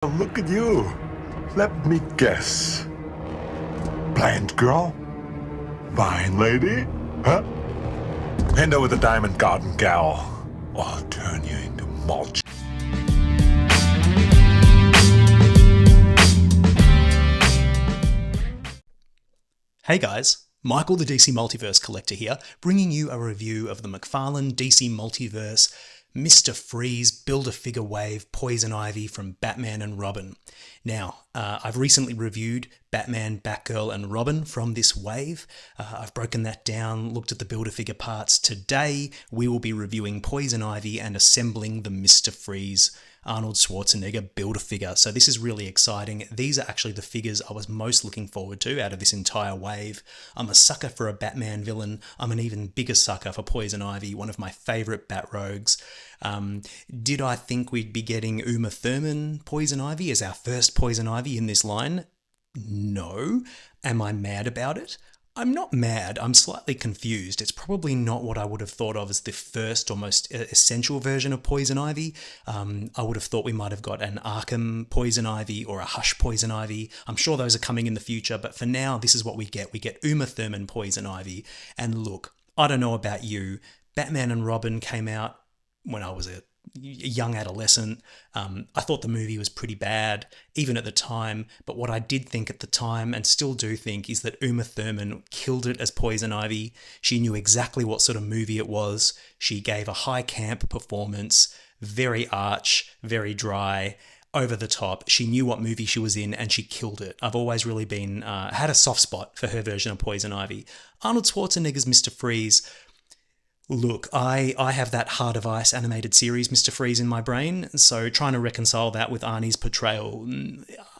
Look at you. Let me guess. Plant girl? Vine lady? Huh? Hand over the diamond garden gal, or I'll turn you into mulch. Hey guys, Michael the DC Multiverse Collector here, bringing you a review of the McFarlane DC Multiverse Mr. Freeze Build-A-Figure Wave Poison Ivy from Batman and Robin. Now, I've recently reviewed Batman, Batgirl and Robin from this wave. I've broken that down, looked at the Build-A-Figure parts. Today, we will be reviewing Poison Ivy and assembling the Mr. Freeze Arnold Schwarzenegger Build-A-Figure. So this is really exciting. These are actually the figures I was most looking forward to out of this entire wave. I'm a sucker for a Batman villain. I'm an even bigger sucker for Poison Ivy, one of my favourite Bat Rogues. Did I think we'd be getting Uma Thurman Poison Ivy as our first Poison Ivy in this line? No. Am I mad about it? I'm not mad, I'm slightly confused. It's probably not what I would have thought of as the first or most essential version of Poison Ivy. I would have thought we might have got an Arkham Poison Ivy or a Hush Poison Ivy. I'm sure those are coming in the future, but for now, this is what we get. We get Uma Thurman Poison Ivy. And look, I don't know about you, Batman and Robin came out when I was a young adolescent. I thought the movie was pretty bad, even at the time, but what I did think at the time, and still do think, is that Uma Thurman killed it as Poison Ivy. She knew exactly what sort of movie it was. She gave a high camp performance, very arch, very dry, over the top. She knew what movie she was in and she killed it. I've always really been, had a soft spot for her version of Poison Ivy. Arnold Schwarzenegger's Mr. Freeze, look, I have that Heart of Ice animated series, Mr. Freeze, in my brain, so trying to reconcile that with Arnie's portrayal,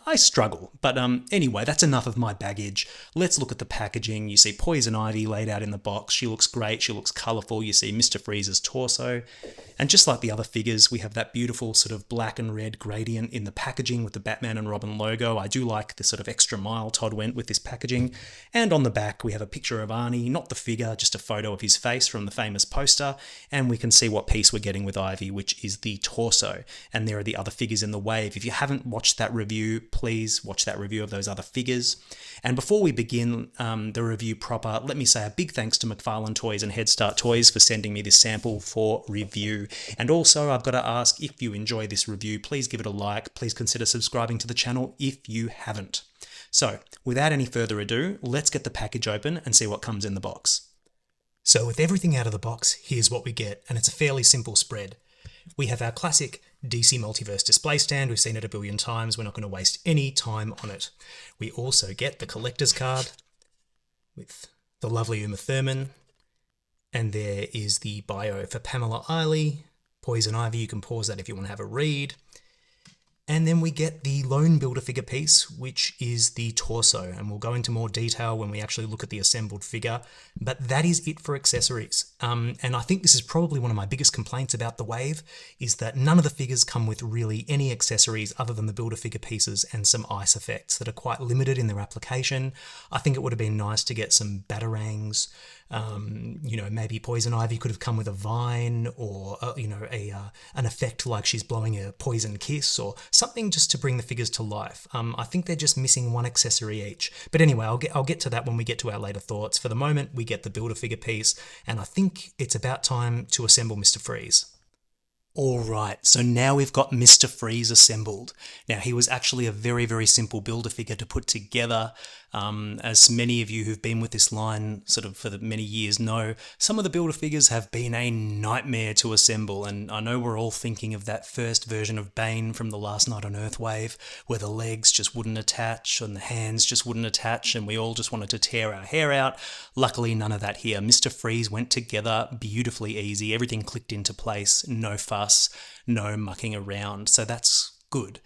I struggle. But anyway, that's enough of my baggage. Let's look at the packaging. You see Poison Ivy laid out in the box. She looks great. She looks colourful. You see Mr. Freeze's torso. And just like the other figures, we have that beautiful sort of black and red gradient in the packaging with the Batman and Robin logo. I do like the sort of extra mile Todd went with this packaging. And on the back, we have a picture of Arnie, not the figure, just a photo of his face from the famous poster. And we can see what piece we're getting with Ivy, which is the torso. And there are the other figures in the wave. If you haven't watched that review, please watch that review of those other figures. And before we begin the review proper, let me say a big thanks to McFarlane Toys and Head Start Toys for sending me this sample for review. And also, I've got to ask, if you enjoy this review, please give it a like. Please consider subscribing to the channel if you haven't. So, without any further ado, let's get the package open and see what comes in the box. So with everything out of the box, here's what we get, and it's a fairly simple spread. We have our classic DC Multiverse display stand. We've seen it a billion times. We're not going to waste any time on it. We also get the collector's card with the lovely Uma Thurman. And there is the bio for Pamela Eiley, Poison Ivy. You can pause that if you want to have a read. And then we get the lone Build-A-Figure piece, which is the torso. And we'll go into more detail when we actually look at the assembled figure. But that is it for accessories. And I think this is probably one of my biggest complaints about the wave, is that none of the figures come with really any accessories other than the Build-A-Figure pieces and some ice effects that are quite limited in their application. I think it would have been nice to get some batarangs. Maybe Poison Ivy could have come with a vine, or an effect like she's blowing a poison kiss, or something just to bring the figures to life. I think they're just missing one accessory each. But anyway, I'll get to that when we get to our later thoughts. For the moment, we get the Build-A-Figure piece, and I think it's about time to assemble Mr. Freeze. Alright, so now we've got Mr. Freeze assembled. Now, he was actually a very, very simple Build-A-Figure to put together. As many of you who've been with this line sort of for many years know, some of the Build-A-Figures have been a nightmare to assemble, and I know we're all thinking of that first version of Bane from the Last Night on Earth wave, where the legs just wouldn't attach and the hands just wouldn't attach, and we all just wanted to tear our hair out. Luckily, none of that here. Mr. Freeze went together beautifully easy. Everything clicked into place, no fuss, no mucking around, so that's good.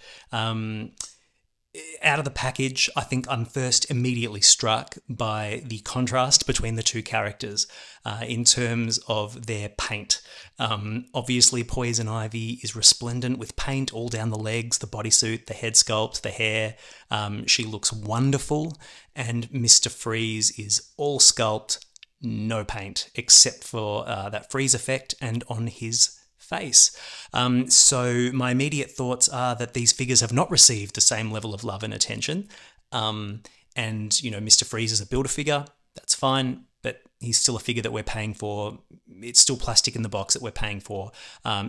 Out of the package, I think I'm first immediately struck by the contrast between the two characters in terms of their paint. Obviously, Poison Ivy is resplendent with paint all down the legs, the bodysuit, the head sculpt, the hair. She looks wonderful, and Mr. Freeze is all sculpt, no paint, except for that freeze effect and on his face. So my immediate thoughts are that these figures have not received the same level of love and attention. And, you know, Mr. Freeze is a Build-A-Figure, that's fine, but he's still a figure that we're paying for. It's still plastic in the box that we're paying for.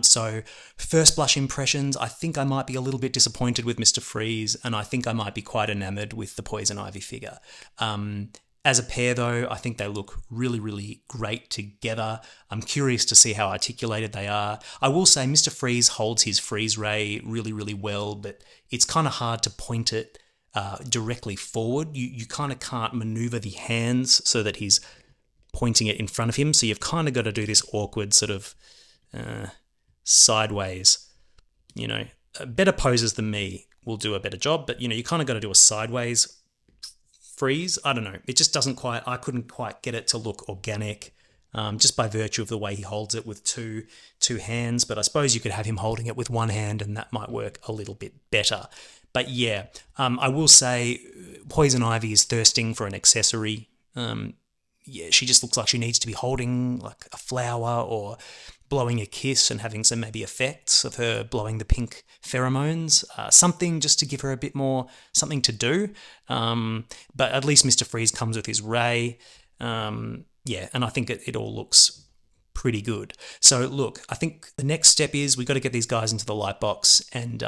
So first blush impressions, I think I might be a little bit disappointed with Mr. Freeze, and I think I might be quite enamored with the Poison Ivy figure. As a pair, though, I think they look really, really great together. I'm curious to see how articulated they are. I will say Mr. Freeze holds his freeze ray really, really well, but it's kind of hard to point it directly forward. You kind of can't maneuver the hands so that he's pointing it in front of him. So you've kind of got to do this awkward sort of sideways. You know, better posers than me will do a better job, but, you know, you kind of got to do a sideways freeze. I don't know. It just doesn't quite, I couldn't quite get it to look organic just by virtue of the way he holds it with two hands. But I suppose you could have him holding it with one hand and that might work a little bit better. But yeah, I will say Poison Ivy is thirsting for an accessory. Yeah, she just looks like she needs to be holding like a flower or blowing a kiss and having some maybe effects of her blowing the pink pheromones, something just to give her a bit more something to do. But at least Mr. Freeze comes with his ray. Yeah, and I think it all looks pretty good. So look, I think the next step is we've got to get these guys into the light box and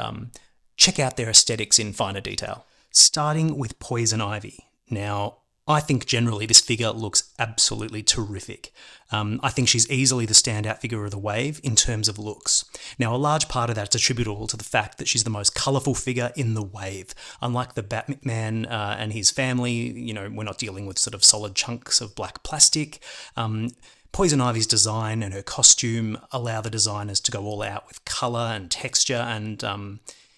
check out their aesthetics in finer detail. Starting with Poison Ivy. Now, I think generally this figure looks absolutely terrific. I think she's easily the standout figure of the wave in terms of looks. Now, a large part of that is attributable to the fact that she's the most colourful figure in the wave. Unlike the Batman and his family, you know, we're not dealing with sort of solid chunks of black plastic. Poison Ivy's design and her costume allow the designers to go all out with colour and texture and,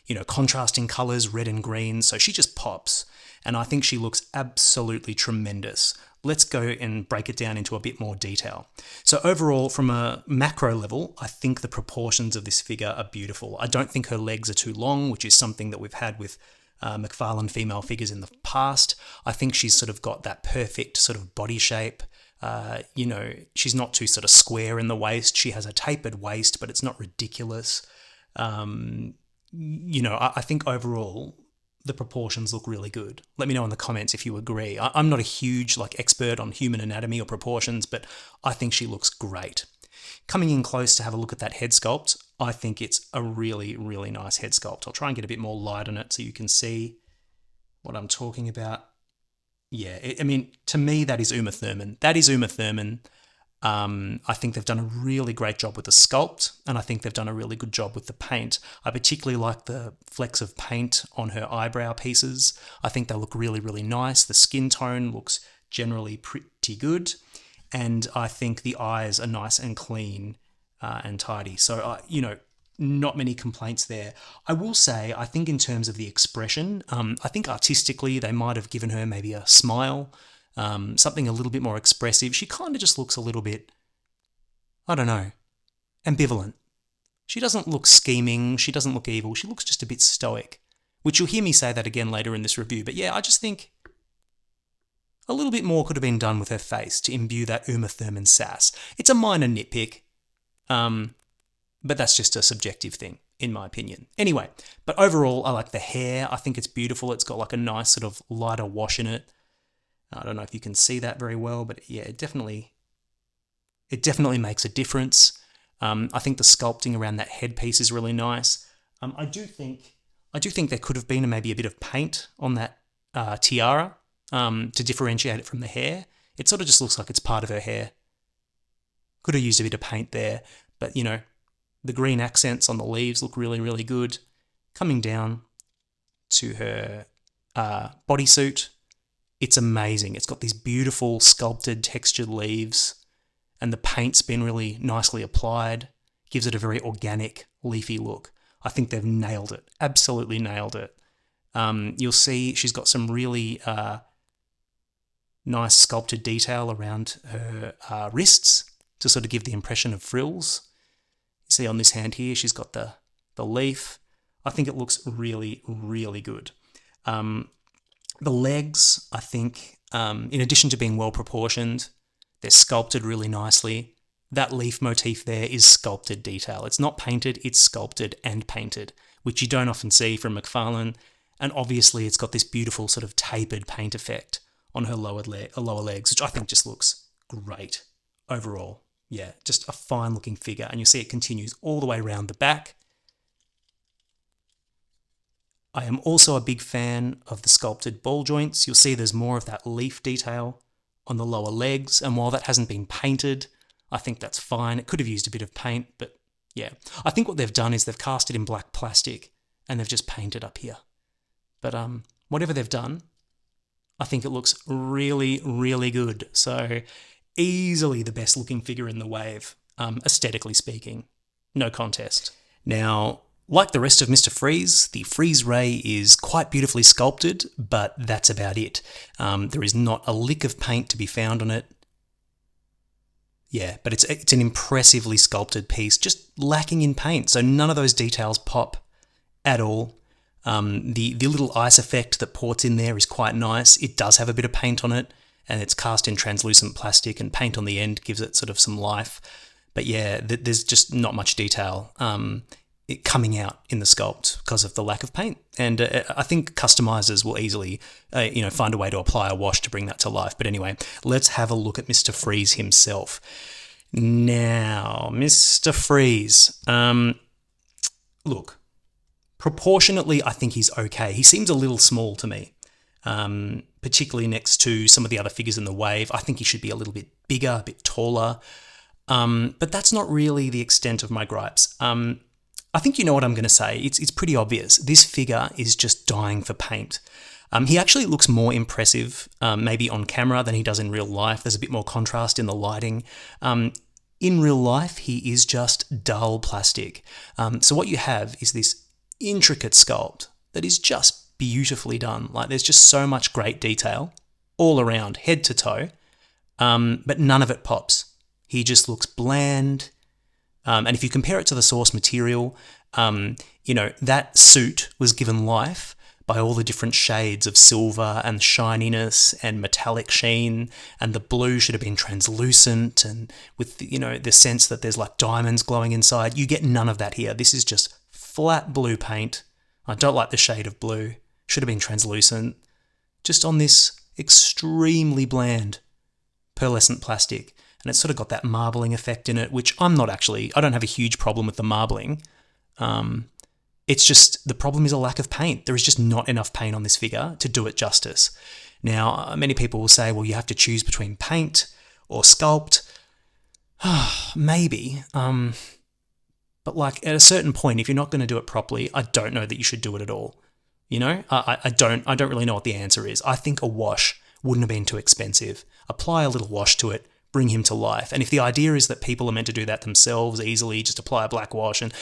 you know, contrasting colours, red and green. So she just pops. And I think she looks absolutely tremendous. Let's go and break it down into a bit more detail. So overall, from a macro level, I think the proportions of this figure are beautiful. I don't think her legs are too long, which is something that we've had with McFarlane female figures in the past. I think she's sort of got that perfect sort of body shape. You know, she's not too sort of square in the waist. She has a tapered waist, but it's not ridiculous. You know, I think overall, the proportions look really good. Let me know in the comments if you agree. I'm not a huge expert on human anatomy or proportions, but I think she looks great. Coming in close to have a look at that head sculpt, I think it's a really, really nice head sculpt. I'll try and get a bit more light on it so you can see what I'm talking about. Yeah, I mean, to me, that is Uma Thurman. That is Uma Thurman. I think they've done a really great job with the sculpt, and I think they've done a really good job with the paint. I particularly like the flecks of paint on her eyebrow pieces. I think they look really, really nice. The skin tone looks generally pretty good, and I think the eyes are nice and clean and tidy. So, you know, not many complaints there. I will say, I think in terms of the expression, I think artistically they might have given her maybe a smile, something a little bit more expressive. She kind of just looks a little bit, I don't know, ambivalent. She doesn't look scheming. She doesn't look evil. She looks just a bit stoic, which you'll hear me say that again later in this review. But yeah, I just think a little bit more could have been done with her face to imbue that Uma Thurman sass. It's a minor nitpick, but that's just a subjective thing, in my opinion. Anyway, but overall, I like the hair. I think it's beautiful. It's got like a nice sort of lighter wash in it. I don't know if you can see that very well, but yeah, it definitely makes a difference. I think the sculpting around that headpiece is really nice. I do think there could have been maybe a bit of paint on that tiara to differentiate it from the hair. It sort of just looks like it's part of her hair. Could have used a bit of paint there, but you know, the green accents on the leaves look really, really good. Coming down to her bodysuit, it's amazing. It's got these beautiful sculpted textured leaves and the paint's been really nicely applied. Gives it a very organic, leafy look. I think they've nailed it. Absolutely nailed it. You'll see she's got some really nice sculpted detail around her wrists to sort of give the impression of frills. You see on this hand here, she's got the leaf. I think it looks really, really good. The legs, I think, in addition to being well proportioned, they're sculpted really nicely. That leaf motif there is sculpted detail. It's not painted, it's sculpted and painted, which you don't often see from McFarlane. And obviously it's got this beautiful sort of tapered paint effect on her lower legs, which I think just looks great overall. Yeah, just a fine looking figure. And you see it continues all the way around the back. I am also a big fan of the sculpted ball joints. You'll see there's more of that leaf detail on the lower legs. And while that hasn't been painted, I think that's fine. It could have used a bit of paint, but yeah. I think what they've done is they've cast it in black plastic and they've just painted up here. But whatever they've done, I think it looks really, really good. So easily the best looking figure in the wave, aesthetically speaking. No contest. Now, like the rest of Mr. Freeze, the Freeze Ray is quite beautifully sculpted, but that's about it. There is not a lick of paint to be found on it. Yeah, but it's an impressively sculpted piece, just lacking in paint, so none of those details pop at all. The little ice effect that ports in there is quite nice. It does have a bit of paint on it, and it's cast in translucent plastic, and paint on the end gives it sort of some life. But yeah, there's just not much detail coming out in the sculpt because of the lack of paint. And I think customizers will easily find a way to apply a wash to bring that to life. But anyway, let's have a look at Mr. Freeze himself. Now, Mr. Freeze, look, proportionately, I think he's okay. He seems a little small to me, particularly next to some of the other figures in the wave. I think he should be a little bit bigger, a bit taller. But that's not really the extent of my gripes. I think you know what I'm going to say. It's pretty obvious. This figure is just dying for paint. He actually looks more impressive maybe on camera than he does in real life. There's a bit more contrast in the lighting. In real life, he is just dull plastic. So what you have is this intricate sculpt that is just beautifully done. Like, there's just so much great detail all around, head to toe, but none of it pops. He just looks bland. And if you compare it to the source material, that suit was given life by all the different shades of silver and shininess and metallic sheen, and the blue should have been translucent and with the sense that there's like diamonds glowing inside. You get none of that here. This is just flat blue paint. I don't like the shade of blue. Should have been translucent. Just on this extremely bland pearlescent plastic. And it's sort of got that marbling effect in it, which I don't have a huge problem with the marbling. It's just, the problem is a lack of paint. There is just not enough paint on this figure to do it justice. Now, many people will say, well, you have to choose between paint or sculpt. Maybe. But like at a certain point, if you're not going to do it properly, I don't know that you should do it at all. I don't really know what the answer is. I think a wash wouldn't have been too expensive. Apply a little wash to it, bring him to life. And if the idea is that people are meant to do that themselves easily, just apply a black wash, and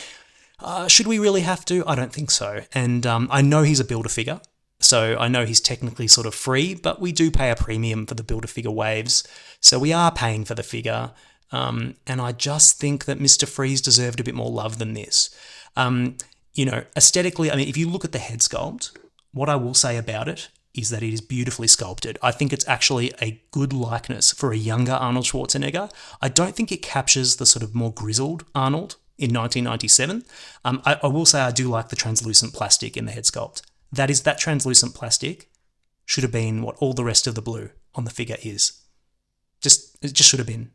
should we really have to? I don't think so. And I know he's a Build-A-Figure, so I know he's technically sort of free, but we do pay a premium for the Build-A-Figure waves, so we are paying for the figure. And I just think that Mr. Freeze deserved a bit more love than this. Aesthetically, if you look at the head sculpt, what I will say about it is that it is beautifully sculpted. I think it's actually a good likeness for a younger Arnold Schwarzenegger. I don't think it captures the sort of more grizzled Arnold in 1997. I will say I do like the translucent plastic in the head sculpt. That translucent plastic should have been what all the rest of the blue on the figure is. It just should have been.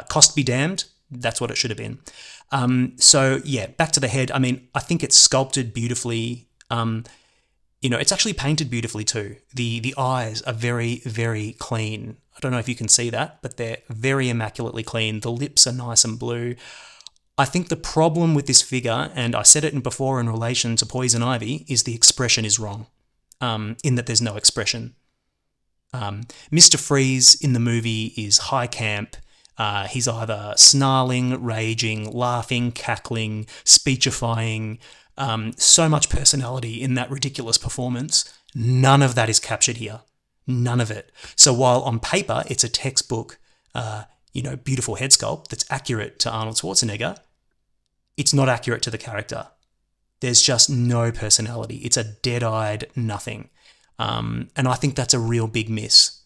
Cost be damned, that's what it should have been. So yeah, back to the head. I think it's sculpted beautifully. It's actually painted beautifully too. The eyes are very, very clean. I don't know if you can see that, but they're very immaculately clean. The lips are nice and blue. I think the problem with this figure, and I said it before in relation to Poison Ivy, is the expression is wrong, in that there's no expression. Mr. Freeze in the movie is high camp. He's either snarling, raging, laughing, cackling, speechifying, so much personality in that ridiculous performance. None of that is captured here. None of it. So while on paper it's a textbook, beautiful head sculpt that's accurate to Arnold Schwarzenegger, it's not accurate to the character. There's just no personality. It's a dead-eyed nothing. And I think that's a real big miss.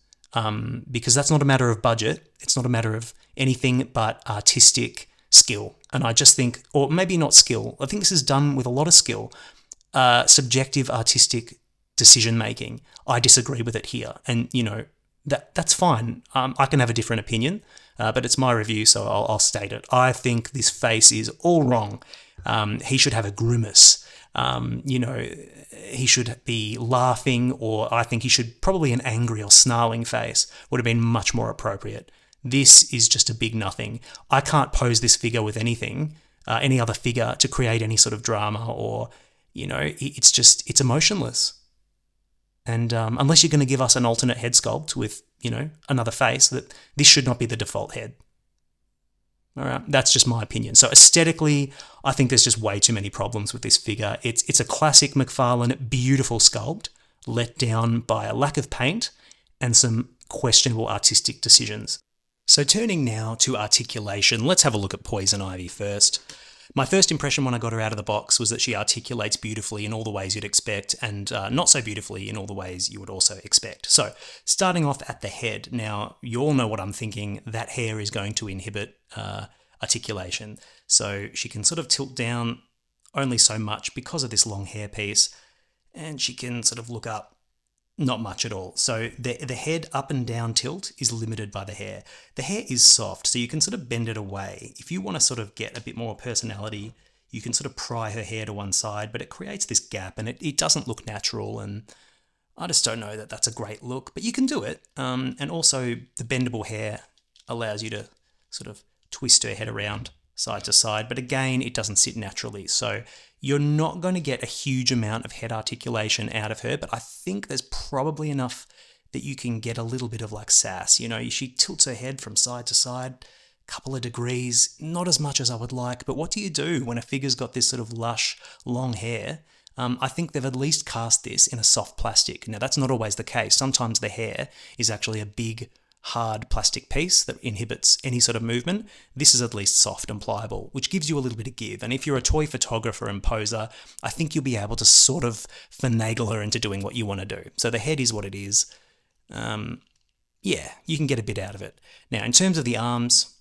because that's not a matter of budget. It's not a matter of anything but artistic skill. And I just think, or maybe not skill, I think this is done with a lot of skill, subjective artistic decision making. I disagree with it here. And, that's fine. I can have a different opinion, but it's my review, so I'll state it. I think this face is all wrong. He should have a grimace. He should be laughing, or I think he should probably an angry or snarling face would have been much more appropriate. This is just a big nothing. I can't pose this figure with anything, any other figure, to create any sort of drama, or, it's emotionless. And unless you're going to give us an alternate head sculpt with, another face, that this should not be the default head. All right, that's just my opinion. So aesthetically, I think there's just way too many problems with this figure. It's a classic McFarlane, beautiful sculpt, let down by a lack of paint and some questionable artistic decisions. So turning now to articulation, let's have a look at Poison Ivy first. My first impression when I got her out of the box was that she articulates beautifully in all the ways you'd expect, and not so beautifully in all the ways you would also expect. So, starting off at the head. Now, you all know what I'm thinking. That hair is going to inhibit articulation. So she can sort of tilt down only so much because of this long hair piece, and she can sort of look up not much at all. So the head up and down tilt is limited by the hair. The hair is soft, so you can sort of bend it away. If you want to sort of get a bit more personality, you can sort of pry her hair to one side, but it creates this gap and it doesn't look natural, and I just don't know that that's a great look, but you can do it. And also the bendable hair allows you to sort of twist her head around side to side, but again, it doesn't sit naturally. So you're not going to get a huge amount of head articulation out of her, but I think there's probably enough that you can get a little bit of like sass. She tilts her head from side to side, a couple of degrees, not as much as I would like, but what do you do when a figure's got this sort of lush, long hair? I think they've at least cast this in a soft plastic. Now, that's not always the case. Sometimes the hair is actually a big, hard plastic piece that inhibits any sort of movement. This is at least soft and pliable, which gives you a little bit of give. And if you're a toy photographer and poser, I think you'll be able to sort of finagle her into doing what you want to do. So the head is what it is. You can get a bit out of it. Now, in terms of the arms,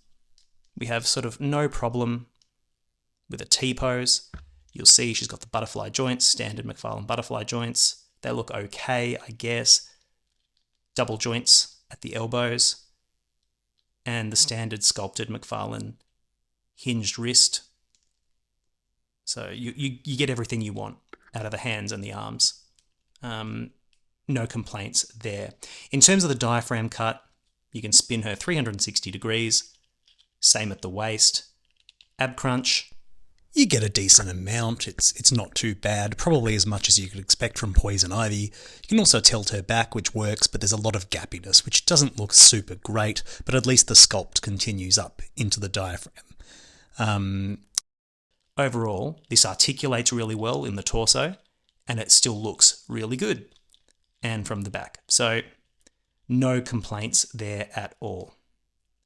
we have sort of no problem with a T-pose. You'll see she's got the butterfly joints, standard McFarlane butterfly joints. They look okay, I guess. Double joints at the elbows, and the standard sculpted McFarlane hinged wrist. So you get everything you want out of the hands and the arms. No complaints there. In terms of the diaphragm cut, you can spin her 360 degrees. Same at the waist. Ab crunch, you get a decent amount. It's not too bad, probably as much as you could expect from Poison Ivy. You can also tilt her back, which works, but there's a lot of gappiness, which doesn't look super great, but at least the sculpt continues up into the diaphragm. Overall, this articulates really well in the torso, and it still looks really good, and from the back. So no complaints there at all.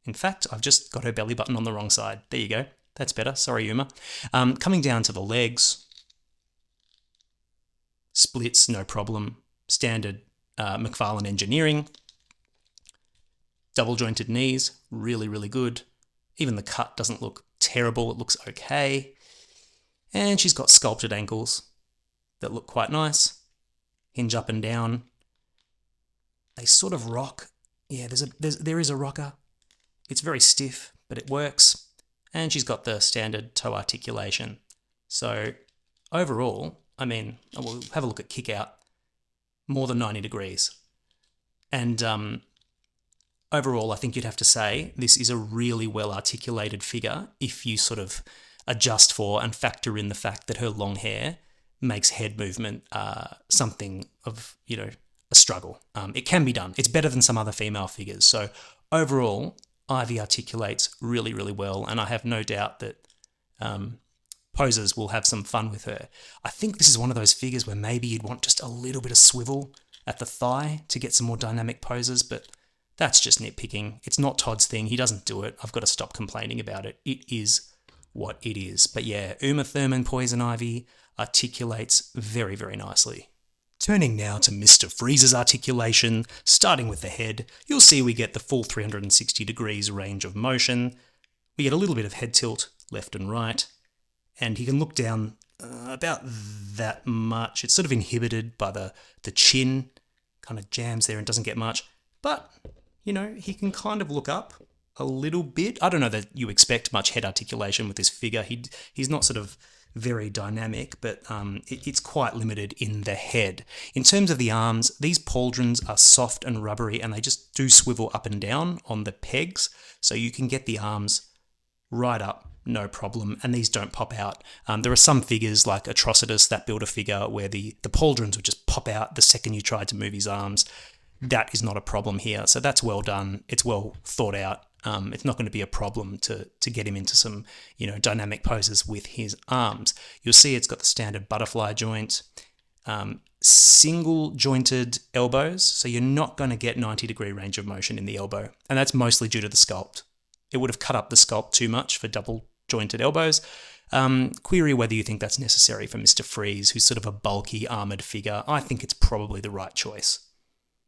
In fact, I've just got her belly button on the wrong side. There you go. That's better. Sorry, Uma. Coming down to the legs, splits, no problem. Standard McFarlane engineering. Double jointed knees, really, really good. Even the cut doesn't look terrible. It looks okay. And she's got sculpted ankles that look quite nice. Hinge up and down. They sort of rock. Yeah, there is a rocker. It's very stiff, but it works. And she's got the standard toe articulation. So overall, we'll have a look at kick out, more than 90 degrees. And overall, I think you'd have to say this is a really well articulated figure if you sort of adjust for and factor in the fact that her long hair makes head movement something of, a struggle. It can be done. It's better than some other female figures. So overall, Ivy articulates really, really well, and I have no doubt that posers will have some fun with her. I think this is one of those figures where maybe you'd want just a little bit of swivel at the thigh to get some more dynamic poses, but that's just nitpicking. It's not Todd's thing. He doesn't do it. I've got to stop complaining about it. It is what it is. But yeah, Uma Thurman Poison Ivy articulates very, very nicely. Turning now to Mr. Freeze's articulation, starting with the head, you'll see we get the full 360 degrees range of motion. We get a little bit of head tilt, left and right, and he can look down about that much. It's sort of inhibited by the chin, kind of jams there and doesn't get much. But, you know, he can kind of look up a little bit. I don't know that you expect much head articulation with this figure. He's not sort of very dynamic, but it's quite limited in the head. In terms of the arms, these pauldrons are soft and rubbery, and they just do swivel up and down on the pegs, so you can get the arms right up, no problem, and these don't pop out. There are some figures like Atrocitus, that Build-A-Figure, where the pauldrons would just pop out the second you tried to move his arms. That is not a problem here, so that's well done. It's well thought out. It's not going to be a problem to get him into some, you know, dynamic poses with his arms. You'll see it's got the standard butterfly joint, single jointed elbows, so you're not going to get 90-degree range of motion in the elbow, and that's mostly due to the sculpt. It would have cut up the sculpt too much for double jointed elbows. Query whether you think that's necessary for Mr. Freeze, who's sort of a bulky armoured figure. I think it's probably the right choice.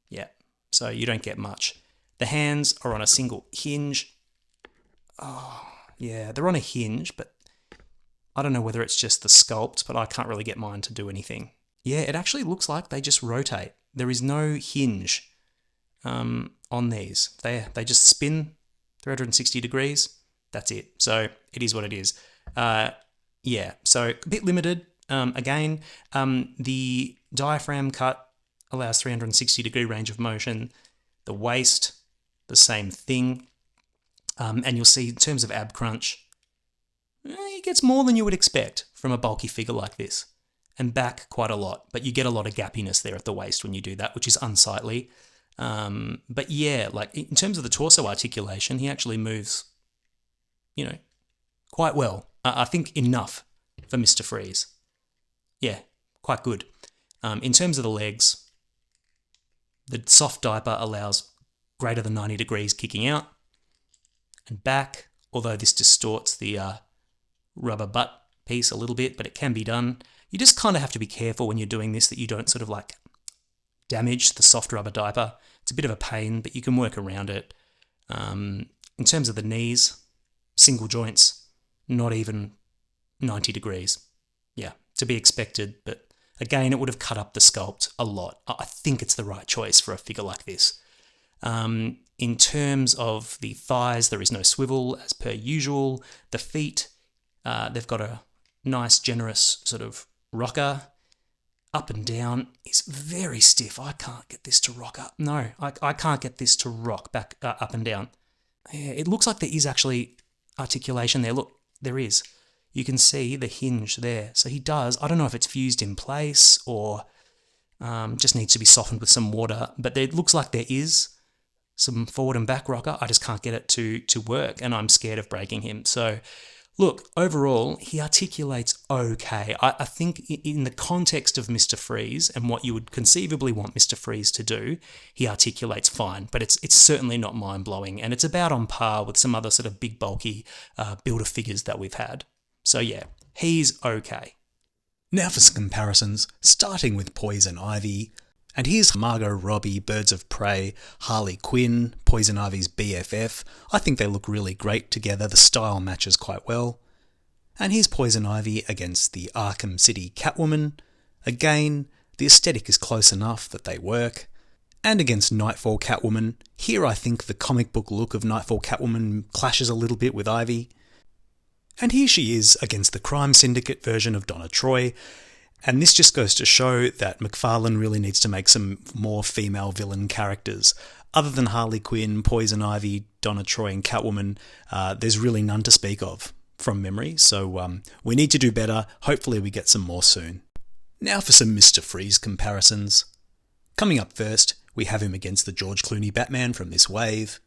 Yeah, so you don't get much. The hands are on a single hinge. Oh, yeah, they're on a hinge, but I don't know whether it's just the sculpt, but I can't really get mine to do anything. Yeah, it actually looks like they just rotate. There is no hinge on these. They just spin 360 degrees. That's it. So it is what it is. Yeah, so a bit limited. Again, the diaphragm cut allows 360-degree range of motion. The waist, the same thing. And you'll see in terms of ab crunch, he gets more than you would expect from a bulky figure like this. And back quite a lot, but you get a lot of gappiness there at the waist when you do that, which is unsightly. But yeah, like in terms of the torso articulation, he actually moves, you know, quite well. I think enough for Mr. Freeze. Yeah, quite good. In terms of the legs, the soft diaper allows greater than 90 degrees kicking out and back, although this distorts the rubber butt piece a little bit, but it can be done. You just kind of have to be careful when you're doing this that you don't sort of like damage the soft rubber diaper. It's a bit of a pain, but you can work around it. In terms of the knees, single joints, not even 90 degrees. Yeah, to be expected, but again, it would have cut up the sculpt a lot. I think it's the right choice for a figure like this. In terms of the thighs, there is no swivel as per usual. The feet, they've got a nice, generous sort of rocker. Up and down is very stiff. I can't get this to rock up. No, I can't get this to rock back up and down. Yeah, it looks like there is actually articulation there. Look, there is. You can see the hinge there. So he does. I don't know if it's fused in place or just needs to be softened with some water, but it looks like there is some forward and back rocker. I just can't get it to work, and I'm scared of breaking him. So look, overall, he articulates okay. I think in the context of Mr. Freeze and what you would conceivably want Mr. Freeze to do, he articulates fine, but it's certainly not mind-blowing, and it's about on par with some other sort of big, bulky Build-A-Figures that we've had. So yeah, he's okay. Now for some comparisons, starting with Poison Ivy. And here's Margot Robbie, Birds of Prey, Harley Quinn, Poison Ivy's BFF. I think they look really great together, the style matches quite well. And here's Poison Ivy against the Arkham City Catwoman. Again, the aesthetic is close enough that they work. And against Nightfall Catwoman, here I think the comic book look of Nightfall Catwoman clashes a little bit with Ivy. And here she is against the Crime Syndicate version of Donna Troy. And this just goes to show that McFarlane really needs to make some more female villain characters. Other than Harley Quinn, Poison Ivy, Donna Troy and Catwoman, there's really none to speak of from memory, so we need to do better. Hopefully we get some more soon. Now for some Mr. Freeze comparisons. Coming up first, we have him against the George Clooney Batman from this wave.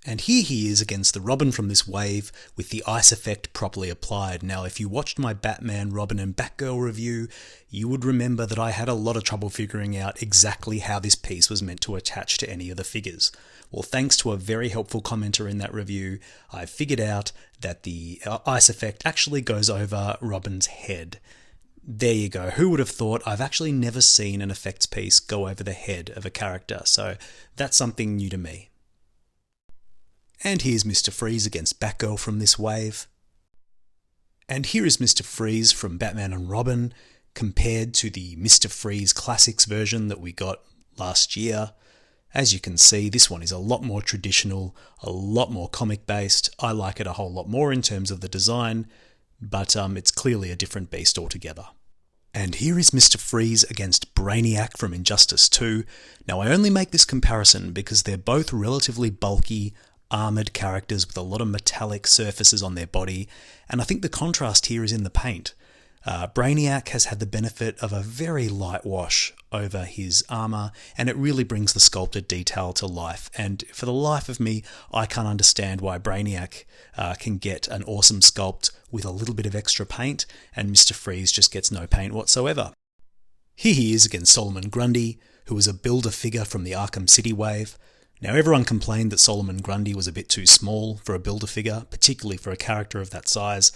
And here he is against the Robin from this wave with the ice effect properly applied. Now, if you watched my Batman, Robin and Batgirl review, you would remember that I had a lot of trouble figuring out exactly how this piece was meant to attach to any of the figures. Well, thanks to a very helpful commenter in that review, I figured out that the ice effect actually goes over Robin's head. there you go. Who would have thought? I've actually never seen an effects piece go over the head of a character, so that's something new to me. And here's Mr. Freeze against Batgirl from this wave. And here is Mr. Freeze from Batman and Robin, compared to the Mr. Freeze Classics version that we got last year. As you can see, this one is a lot more traditional, a lot more comic based. I like it a whole lot more in terms of the design, but it's clearly a different beast altogether. And here is Mr. Freeze against Brainiac from Injustice 2. Now I only make this comparison because they're both relatively bulky, armoured characters with a lot of metallic surfaces on their body, and I think the contrast here is in the paint. Brainiac has had the benefit of a very light wash over his armour, and it really brings the sculpted detail to life, and for the life of me, I can't understand why Brainiac can get an awesome sculpt with a little bit of extra paint, and Mr. Freeze just gets no paint whatsoever. Here he is against Solomon Grundy, who is a Build-A-Figure from the Arkham City wave. Now everyone complained that Solomon Grundy was a bit too small for a Build-A-Figure, particularly for a character of that size.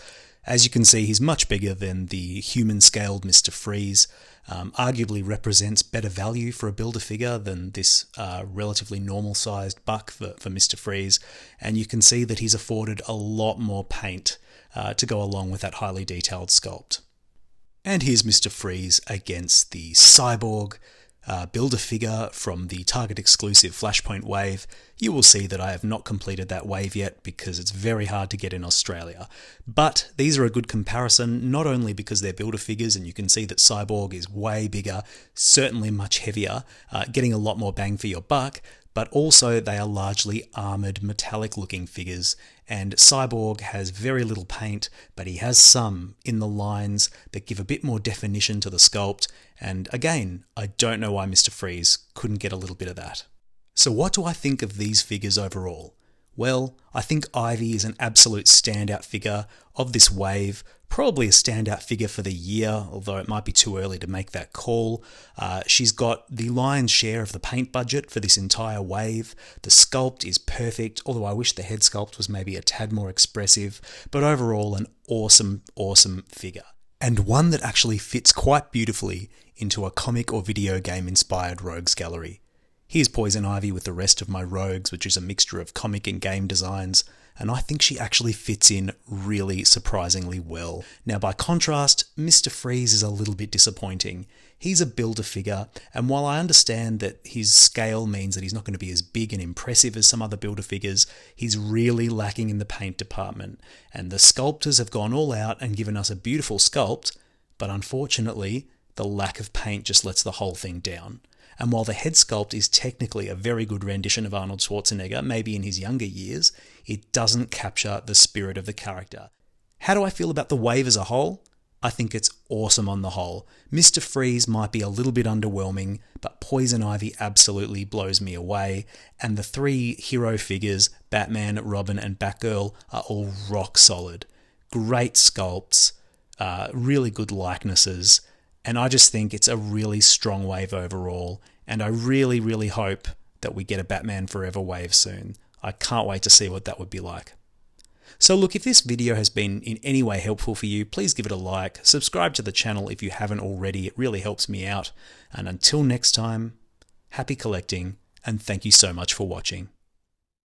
As you can see, he's much bigger than the human-scaled Mr. Freeze, arguably represents better value for a Build-A-Figure than this relatively normal-sized buck for Mr. Freeze, and you can see that he's afforded a lot more paint to go along with that highly detailed sculpt. And here's Mr. Freeze against the Cyborg Build-A-Figure from the Target exclusive Flashpoint wave. You will see that I have not completed that wave yet because it's very hard to get in Australia. But these are a good comparison, not only because they're Build-A-Figures and you can see that Cyborg is way bigger, certainly much heavier, getting a lot more bang for your buck, but also they are largely armoured metallic looking figures, and Cyborg has very little paint, but he has some in the lines that give a bit more definition to the sculpt, and again, I don't know why Mr. Freeze couldn't get a little bit of that. So what do I think of these figures overall? Well, I think Ivy is an absolute standout figure of this wave, probably a standout figure for the year, although it might be too early to make that call. She's got the lion's share of the paint budget for this entire wave. The sculpt is perfect, although I wish the head sculpt was maybe a tad more expressive, but overall an awesome, awesome figure. And one that actually fits quite beautifully into a comic or video game inspired rogues gallery. Here's Poison Ivy with the rest of my rogues, which is a mixture of comic and game designs, and I think she actually fits in really surprisingly well. Now by contrast, Mr. Freeze is a little bit disappointing. He's a Build-A-Figure, and while I understand that his scale means that he's not going to be as big and impressive as some other Build-A-Figures, he's really lacking in the paint department, and the sculptors have gone all out and given us a beautiful sculpt, but unfortunately, the lack of paint just lets the whole thing down. And while the head sculpt is technically a very good rendition of Arnold Schwarzenegger, maybe in his younger years, it doesn't capture the spirit of the character. How do I feel about the wave as a whole? I think it's awesome on the whole. Mr. Freeze might be a little bit underwhelming, but Poison Ivy absolutely blows me away, and the three hero figures, Batman, Robin and Batgirl, are all rock solid. Great sculpts, really good likenesses, and I just think it's a really strong wave overall, and I really, really hope that we get a Batman Forever wave soon. I can't wait to see what that would be like. So look, if this video has been in any way helpful for you, please give it a like, subscribe to the channel if you haven't already, it really helps me out, and until next time, happy collecting, and thank you so much for watching.